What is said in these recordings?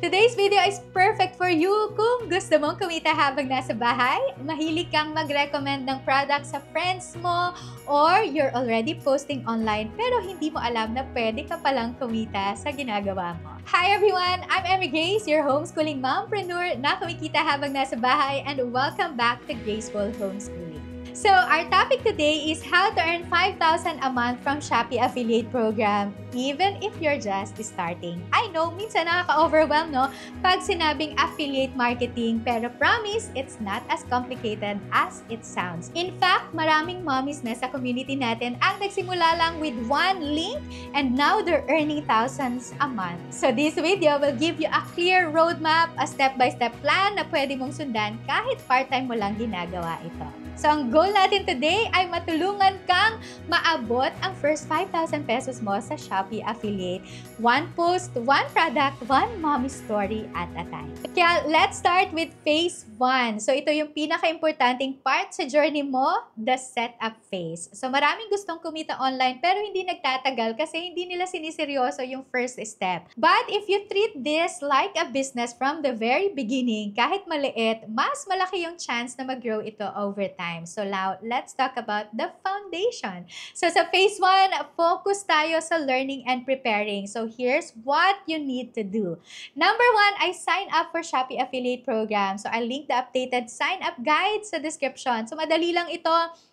Today's video is perfect for you kung gusto mong kumita habang nasa bahay, mahilig kang mag-recommend ng product sa friends mo, or you're already posting online pero hindi mo alam na pwede ka palang kumita sa ginagawa mo. Hi everyone! I'm Emmy Grace, your homeschooling mompreneur na kumikita habang nasa bahay, and welcome back to Graceful Homeschooling. So, our topic today is how to earn 5,000 a month from Shopee Affiliate Program even if you're just starting. I know, minsan nakaka-overwhelm, no? Pag sinabing affiliate marketing, pero promise, it's not as complicated as it sounds. In fact, maraming mommies na sa community natin ang nagsimula lang with one link and now they're earning thousands a month. So, this video will give you a clear roadmap, a step-by-step plan na pwede mong sundan kahit part-time mo lang ginagawa ito. So, ang goal natin today ay matulungan kang maabot ang first 5,000 pesos mo sa Shopee Affiliate. One post, one product, one mommy story at a time. Kaya, let's start with phase 1. So, ito yung pinaka-importanting part sa journey mo, the setup phase. So, maraming gustong kumita online pero hindi nagtatagal kasi hindi nila siniseryoso yung first step. But if you treat this like a business from the very beginning, kahit maliit, mas malaki yung chance na mag-grow ito over time. So now, let's talk about the foundation. So sa phase 1, focus tayo sa learning and preparing. So here's what you need to do. Number 1 ay sign up for Shopee Affiliate Program. So I'll link the updated sign up guide sa description. So madali lang ito.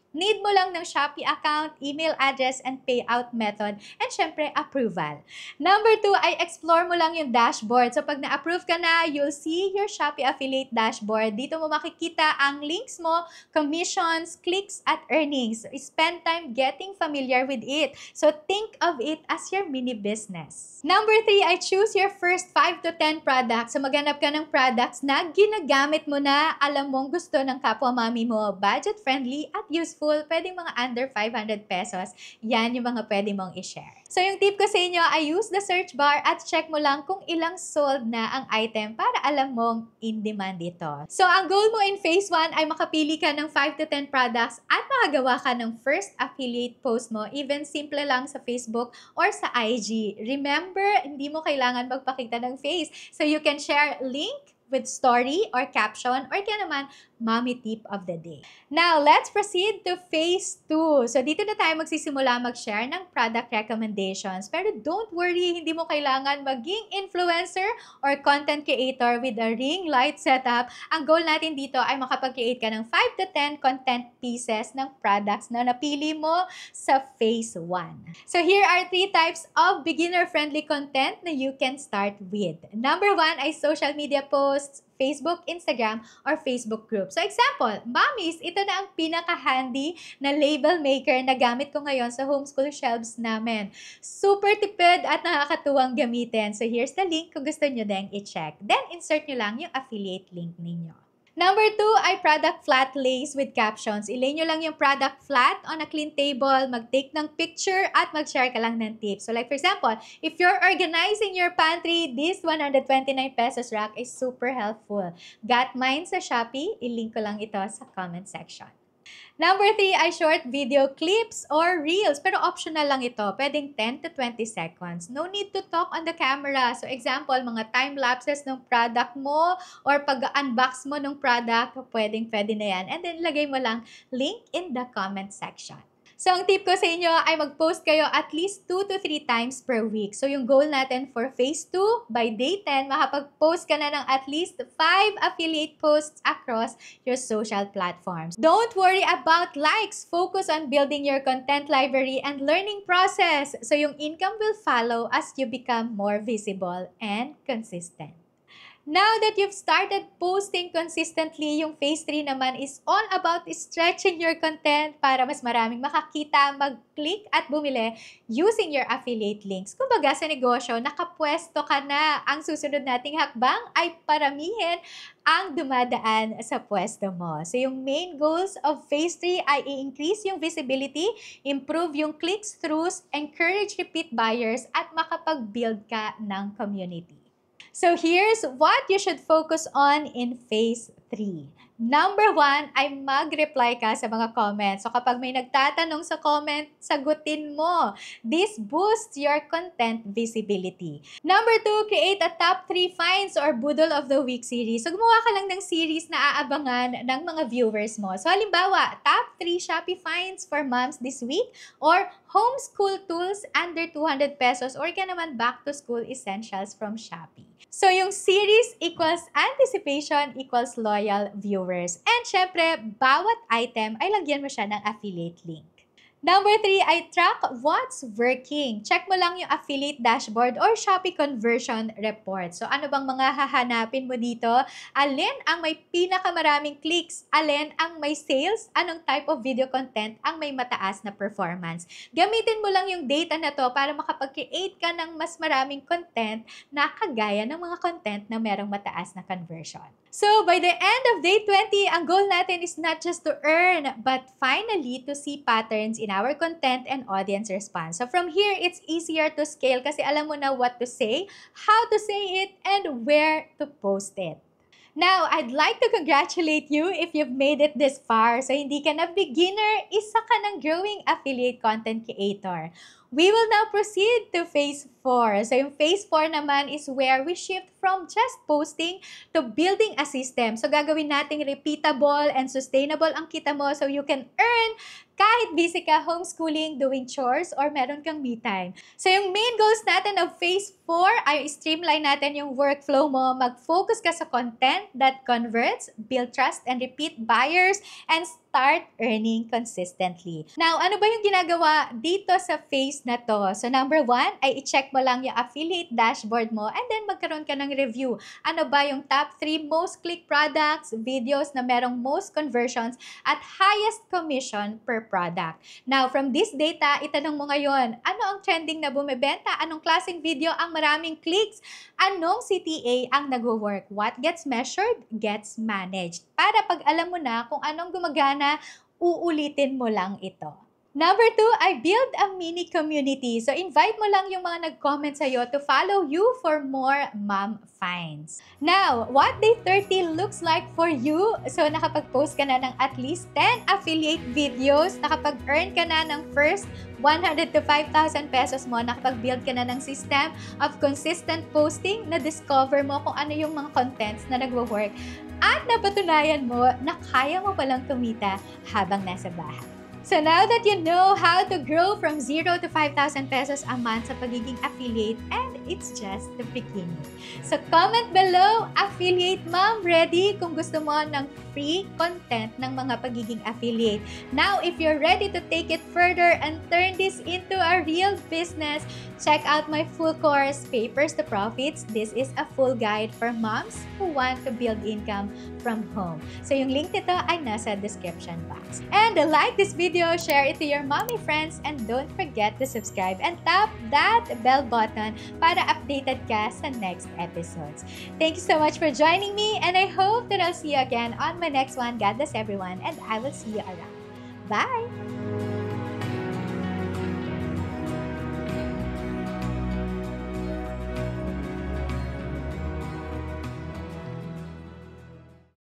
Need mo lang ng Shopee account, email address, and payout method, and syempre, approval. Number 2 ay explore mo lang yung dashboard. So, pag na-approve ka na, you'll see your Shopee Affiliate dashboard. Dito mo makikita ang links mo, commissions, clicks, at earnings. So, spend time getting familiar with it. So, think of it as your mini business. Number 3 ay choose your first 5 to 10 products. So, maghanap ka ng products na ginagamit mo na, alam mong gusto ng kapwa mami mo, budget-friendly at useful. Pwedeng mga under 500 pesos. Yan yung mga pwede mong i-share. So, yung tip ko sa inyo ay use the search bar at check mo lang kung ilang sold na ang item para alam mong in demand ito. So, ang goal mo in phase 1 ay makapili ka ng 5 to 10 products at makagawa ka ng first affiliate post mo, even simple lang sa Facebook or sa IG. Remember, hindi mo kailangan magpakita ng face. So, you can share link with story or caption or kaya naman mommy tip of the day. Now, let's proceed to phase 2. So, dito na tayo magsisimula mag-share ng product recommendations. Pero don't worry, hindi mo kailangan maging influencer or content creator with a ring light setup. Ang goal natin dito ay makapag-create ka ng 5 to 10 content pieces ng products na napili mo sa phase 1. So, here are 3 types of beginner-friendly content na you can start with. Number 1 ay social media posts, Facebook, Instagram, or Facebook group. So, example, mommies, ito na ang pinaka-handy na label maker na gamit ko ngayon sa homeschool shelves namin. Super tipid at nakakatuwang gamitin. So, here's the link kung gusto nyo din i-check. Then, insert nyo lang yung affiliate link ninyo. Number 2 ay product flat lays with captions. Ilay nyo lang yung product flat on a clean table, mag-take ng picture, at mag-share ka lang ng tips. So like for example, if you're organizing your pantry, this 129 pesos rack is super helpful. Got mine sa Shopee? I-link ko lang ito sa comment section. Number 3 ay short video clips or reels. Pero optional lang ito. Pwedeng 10 to 20 seconds. No need to talk on the camera. So example, mga time lapses ng product mo or pag-unbox mo ng product, pwede na yan. And then lagay mo lang link in the comment section. So, ang tip ko sa inyo ay mag-post kayo at least 2 to 3 times per week. So, yung goal natin for phase 2, by day 10, makapag-post ka na ng at least 5 affiliate posts across your social platforms. Don't worry about likes. Focus on building your content library and learning process. So, yung income will follow as you become more visible and consistent. Now that you've started posting consistently, yung phase 3 naman is all about stretching your content para mas maraming makakita, mag-click at bumili using your affiliate links. Kumbaga sa negosyo, nakapwesto ka na. Ang susunod nating hakbang ay paramihin ang dumadaan sa pwesto mo. So yung main goals of phase 3 ay i-increase yung visibility, improve yung clicks-throughs, encourage repeat buyers, at makapag-build ka ng community. So here's what you should focus on in phase 3. Number 1 ay mag-reply ka sa mga comments. So kapag may nagtatanong sa comment, sagutin mo. This boosts your content visibility. Number 2, create a top 3 finds or Budol of the Week series. So gumawa ka lang ng series na aabangan ng mga viewers mo. So halimbawa, top 3 Shopee finds for moms this week or homeschool tools under 200 pesos or ka naman back to school essentials from Shopee. So yung series equals anticipation equals loyal viewers. And syempre, bawat item ay lagyan mo siya ng affiliate link. Number 3 ay track what's working. Check mo lang yung affiliate dashboard or Shopee conversion report. So ano bang mga hahanapin mo dito? Alin ang may pinakamaraming clicks? Alin ang may sales? Anong type of video content ang may mataas na performance? Gamitin mo lang yung data na to para makapag-create ka ng mas maraming content na kagaya ng mga content na merong mataas na conversion. So, by the end of day 20, ang goal natin is not just to earn, but finally to see patterns in our content and audience response. So, from here, it's easier to scale kasi alam mo na what to say, how to say it, and where to post it. Now, I'd like to congratulate you if you've made it this far. So, hindi ka na beginner, isa ka ng growing affiliate content creator. We will now proceed to phase 4. So, yung phase 4 naman is where we shift from just posting to building a system. So, gagawin nating repeatable and sustainable ang kita mo so you can earn kahit busy ka homeschooling, doing chores, or meron kang me time. So, yung main goals natin of phase 4 ay streamline natin yung workflow mo, mag-focus ka sa content that converts, build trust and repeat buyers, and start earning consistently. Now, ano ba yung ginagawa dito sa phase na to? So, number 1 ay i-check mo lang yung affiliate dashboard mo and then magkaroon ka ng review. Ano ba yung top 3 most click products, videos na merong most conversions at highest commission per product. Now, from this data, itanong mo ngayon, ano ang trending na bumibenta? Anong klaseng video ang maraming clicks? Anong CTA ang nag-work? What gets measured, gets managed. Para pag alam mo na kung anong gumagana, uulitin mo lang ito. Number 2 ay build a mini community. So, invite mo lang yung mga nag-comment sa'yo to follow you for more mom finds. Now, what day 30 looks like for you? So, nakapag-post ka na ng at least 10 affiliate videos, nakapag-earn ka na ng first 100 to 5,000 pesos mo, nakapag-build ka na ng system of consistent posting, na-discover mo kung ano yung mga contents na nagwo-work, at napatunayan mo na kaya mo palang kumita habang nasa bahay. So now that you know how to grow from 0 to 5,000 pesos a month sa pagiging affiliate, and it's just the beginning. So comment below, affiliate mom, ready kung gusto mo ng free content ng mga pagiging affiliate. Now, if you're ready to take it further and turn this into a real business, check out my full course, Papers to Profits. This is a full guide for moms who want to build income from home. So yung link nito ay nasa description box. And like this video, share it to your mommy friends, and don't forget to subscribe and tap that bell button para updated ka sa next episodes. Thank you so much for joining me, and I hope that I'll see you again on my next one. God bless everyone, and I will see you around. Bye!